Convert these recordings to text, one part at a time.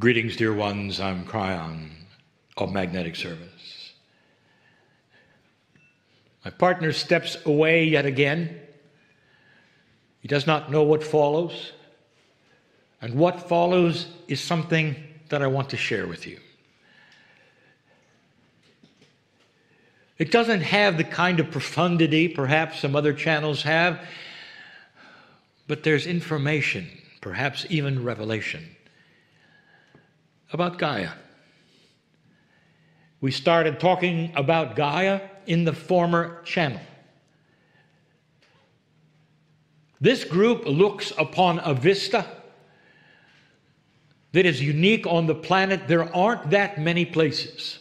Greetings, dear ones. I'm Kryon of Magnetic Service. My partner steps away yet again. He does not know what follows. And what follows is something that I want to share with you. It doesn't have the kind of profundity perhaps some other channels have, but there's information, perhaps even revelation, about Gaia. We started talking about Gaia in the former channel. This group looks upon a vista that is unique on the planet. There aren't that many places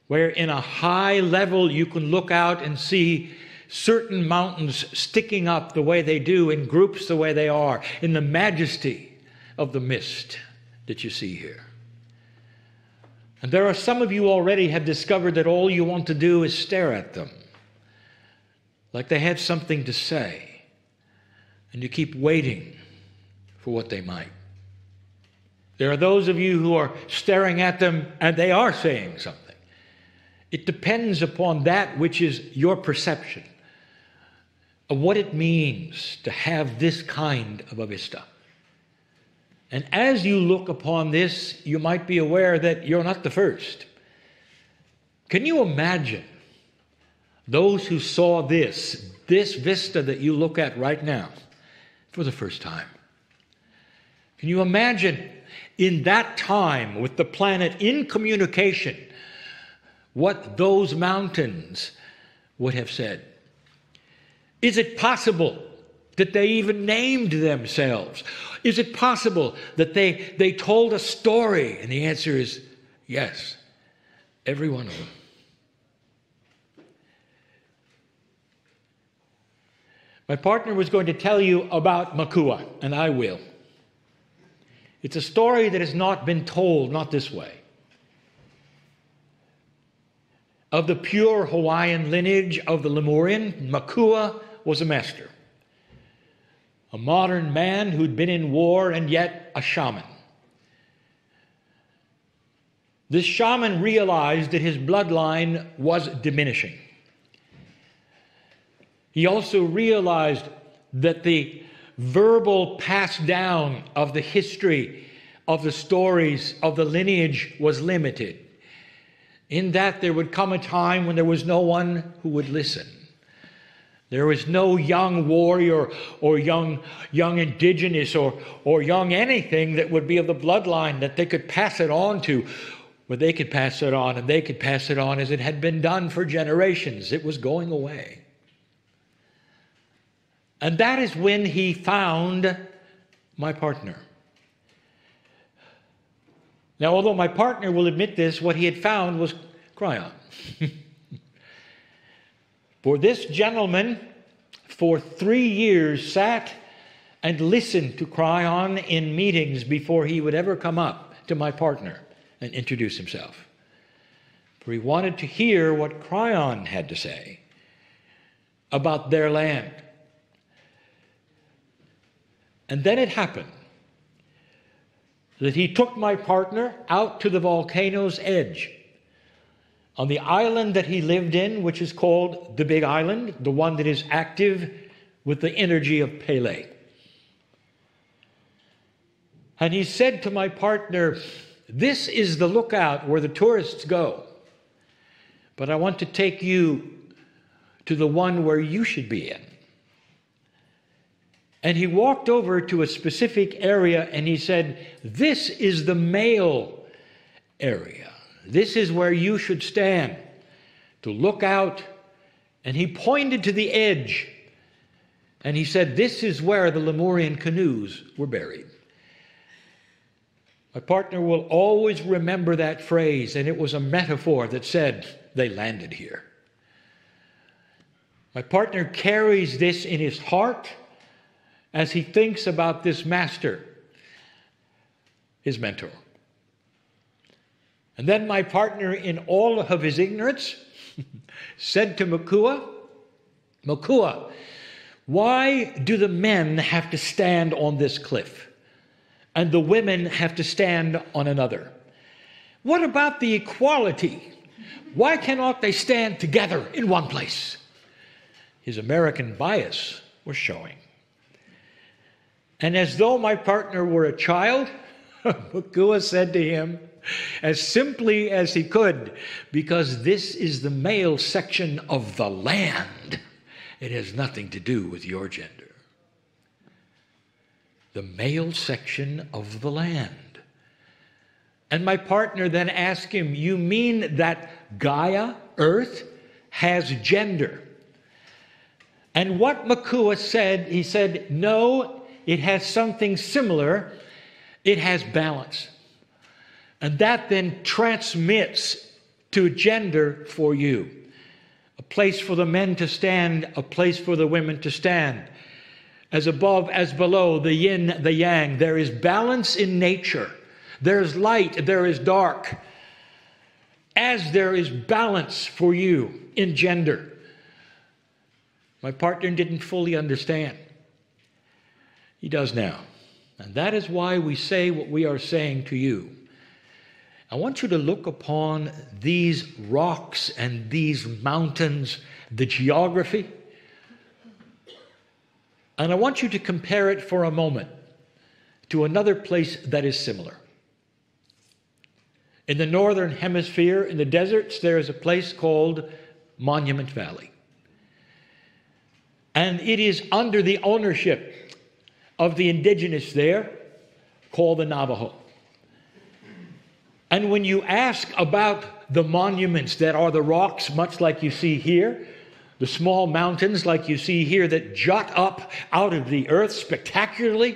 where in a high level you can look out and see certain mountains sticking up the way they do, in groups the way they are, in the majesty of the mist that you see here. And there are some of you already have discovered that all you want to do is stare at them, like they had something to say, and you keep waiting for what they might. There are those of you who are staring at them and they are saying something. It depends upon that which is your perception of what it means to have this kind of a vista. And as you look upon this, you might be aware that you're not the first. Can you imagine those who saw this vista that you look at right now for the first time? Can you imagine in that time with the planet in communication what those mountains would have said? Is it possible that they even named themselves? Is it possible that they told a story? And the answer is yes, every one of them. My partner was going to tell you about Makua, and I will. It's a story that has not been told, not this way. Of the pure Hawaiian lineage of the Lemurian, Makua was a master. A modern man who'd been in war and yet a shaman. This shaman realized that his bloodline was diminishing. He also realized that the verbal pass down of the history, of the stories, of the lineage was limited. In that there would come a time when there was no one who would listen. There was no young warrior or young indigenous or young anything that would be of the bloodline that they could pass it on to. But they could pass it on, and they could pass it on as it had been done for generations. It was going away. And that is when he found my partner. Now, although my partner will admit this, what he had found was Kryon. For this gentleman, for 3 years, sat and listened to Kryon in meetings before he would ever come up to my partner and introduce himself. For he wanted to hear what Kryon had to say about their land. And then it happened that he took my partner out to the volcano's edge on the island that he lived in, which is called the Big Island, the one that is active with the energy of Pele. And he said to my partner, "This is the lookout where the tourists go, but I want to take you to the one where you should be in." And he walked over to a specific area and he said, "This is the male area. This is where you should stand to look out." And he pointed to the edge and he said, "This is where the Lemurian canoes were buried." My partner will always remember that phrase, and it was a metaphor that said, they landed here. My partner carries this in his heart as he thinks about this master, his mentor. And then my partner, in all of his ignorance, said to Makua, "Makua, why do the men have to stand on this cliff? and the women have to stand on another. What about the equality? Why cannot they stand together in one place? His American bias was showing. And as though my partner were a child, Makua said to him, as simply as he could, because this is the male section of the land. It has nothing to do with your gender. The male section of the land. And my partner then asked him, you mean that Gaia, Earth, has gender? And what Makua said, he said, no, it has something similar. It has balance. And that then transmits to gender for you. A place for the men to stand, a place for the women to stand. As above, as below, the yin, the yang. There is balance in nature. There is light, there is dark. As there is balance for you in gender. My partner didn't fully understand. He does now. And that is why we say what we are saying to you. I want you to look upon these rocks and these mountains, the geography, and I want you to compare it for a moment to another place that is similar. In the northern hemisphere, in the deserts, there is a place called Monument Valley. And it is under the ownership of the indigenous there, called the Navajo. And when you ask about the monuments that are the rocks, much like you see here, the small mountains like you see here that jut up out of the earth spectacularly,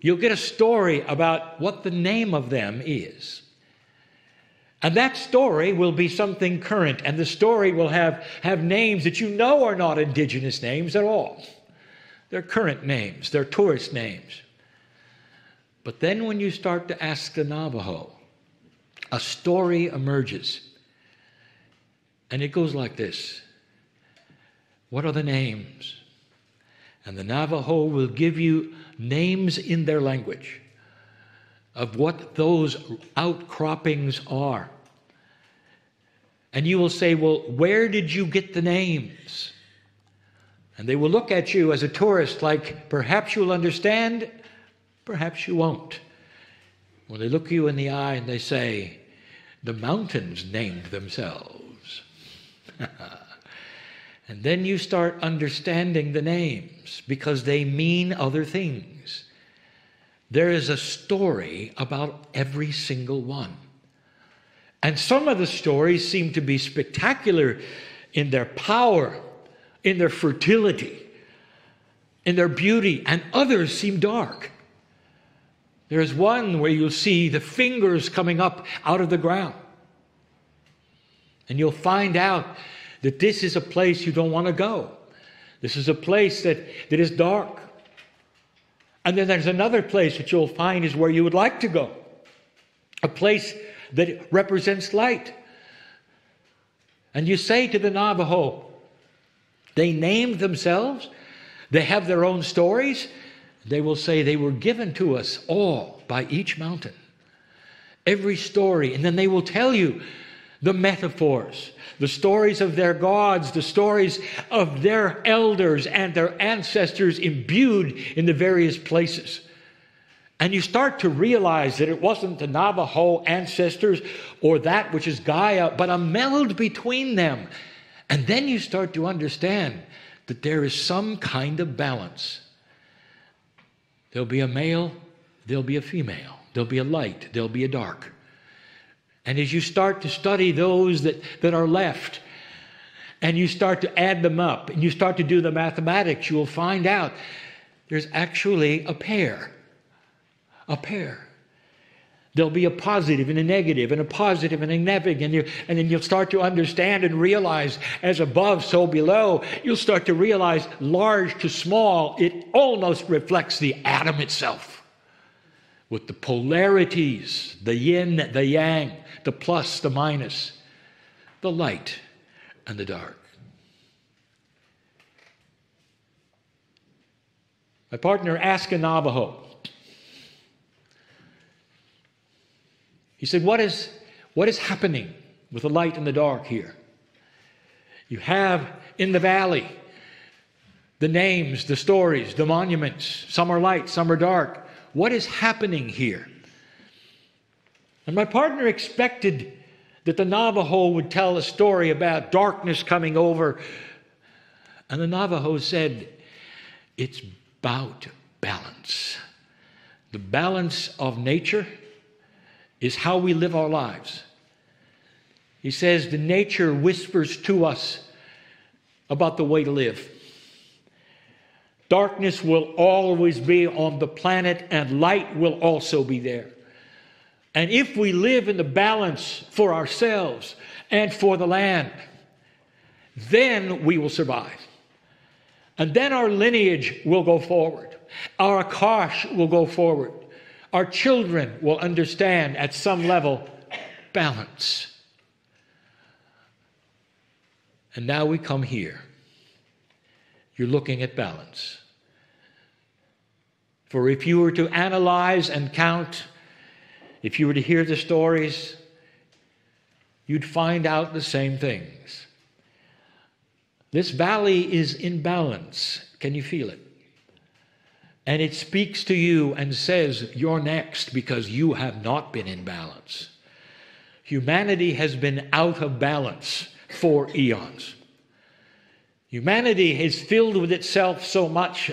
you'll get a story about what the name of them is. And that story will be something current, and the story will have names that you know are not indigenous names at all. They're current names, they're tourist names. But then when you start to ask the Navajo, a story emerges. And it goes like this. What are the names? And the Navajo will give you names in their language of what those outcroppings are. And you will say, well, where did you get the names? And they will look at you as a tourist like, perhaps you'll understand, perhaps you won't. When they look you in the eye and they say, the mountains named themselves. And then you start understanding the names because they mean other things. There is a story about every single one. And some of the stories seem to be spectacular in their power, in their fertility, in their beauty, and others seem dark. There's one where you'll see the fingers coming up out of the ground. And you'll find out that this is a place you don't want to go. This is a place that is dark. And then there's another place that you'll find is where you would like to go. A place that represents light. And you say to the Navajo, they named themselves, they have their own stories. They will say they were given to us all by each mountain. Every story. And then they will tell you the metaphors, the stories of their gods, the stories of their elders and their ancestors imbued in the various places. And you start to realize that it wasn't the Navajo ancestors or that which is Gaia, but a meld between them. And then you start to understand that there is some kind of balance. There'll be a male, there'll be a female, there'll be a light, there'll be a dark. And as you start to study those that are left, and you start to add them up, and you start to do the mathematics, you will find out there's actually a pair. A pair. There'll be a positive and a negative, and a positive and a negative, and then you'll start to understand and realize, as above, so below, you'll start to realize, large to small, it almost reflects the atom itself. With the polarities, the yin, the yang, the plus, the minus, the light and the dark. My partner asked a Navajo, He said, what is happening with the light and the dark here? You have in the valley the names, the stories, the monuments. Some are light, some are dark. What is happening here? And my partner expected that the Navajo would tell a story about darkness coming over. And the Navajo said, it's about balance. The balance of nature is how we live our lives. He says the nature whispers to us about the way to live. Darkness will always be on the planet, and light will also be there. And if we live in the balance for ourselves and for the land, then we will survive. And then our lineage will go forward. Our Akash will go forward. Our children will understand at some level balance. And now we come here. You're looking at balance. For if you were to analyze and count, if you were to hear the stories, you'd find out the same things. This valley is in balance. Can you feel it? And it speaks to you and says, you're next because you have not been in balance. Humanity has been out of balance for eons. Humanity is filled with itself so much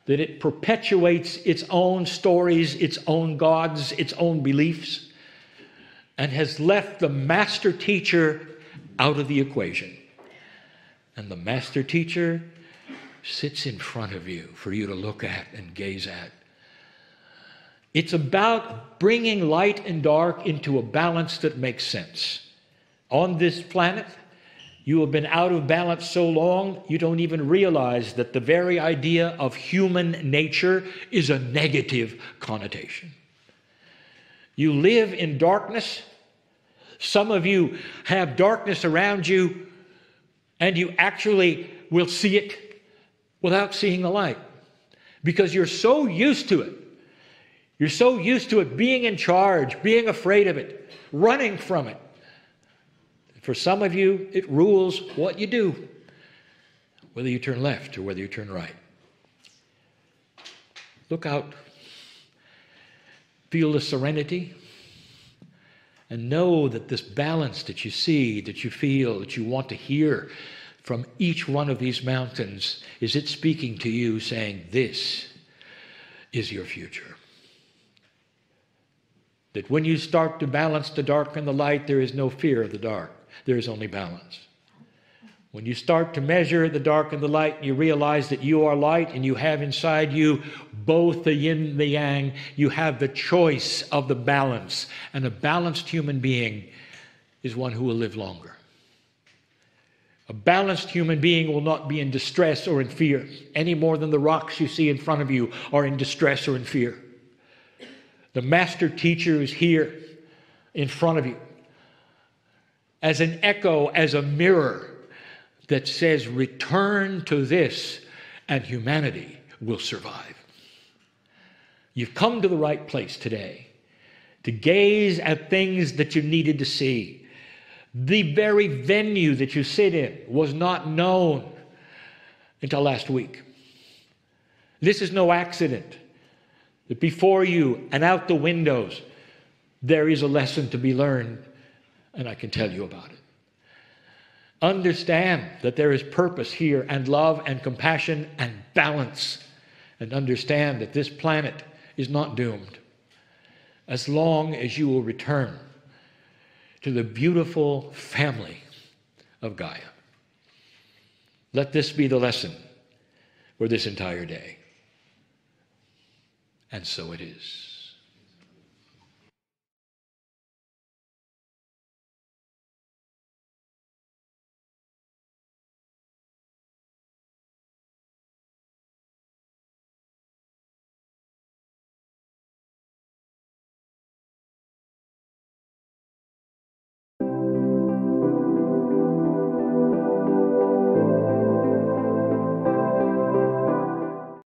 that it perpetuates its own stories, its own gods, its own beliefs, and has left the master teacher out of the equation. And the master teacher sits in front of you for you to look at and gaze at. It's about bringing light and dark into a balance that makes sense. On this planet, you have been out of balance so long, you don't even realize that the very idea of human nature is a negative connotation. You live in darkness. Some of you have darkness around you, and you actually will see it without seeing the light, because you're so used to it. You're so used to it being in charge, being afraid of it, running from it. For some of you, it rules what you do, whether you turn left or whether you turn right. Look out. Feel the serenity. And know that this balance that you see, that you feel, that you want to hear from each one of these mountains, is it speaking to you saying, this is your future. That when you start to balance the dark and the light, there is no fear of the dark. There is only balance. When you start to measure the dark and the light, you realize that you are light and you have inside you both the yin and the yang. You have the choice of the balance. And a balanced human being is one who will live longer. A balanced human being will not be in distress or in fear any more than the rocks you see in front of you are in distress or in fear. The master teacher is here in front of you as an echo, as a mirror that says, return to this and humanity will survive. You've come to the right place today to gaze at things that you needed to see. The very venue that you sit in was not known until last week. This is no accident. That before you and out the windows, there is a lesson to be learned, and I can tell you about it. Understand that there is purpose here, and love and compassion and balance. And understand that this planet is not doomed as long as you will return to the beautiful family of Gaia. Let this be the lesson for this entire day. And so it is.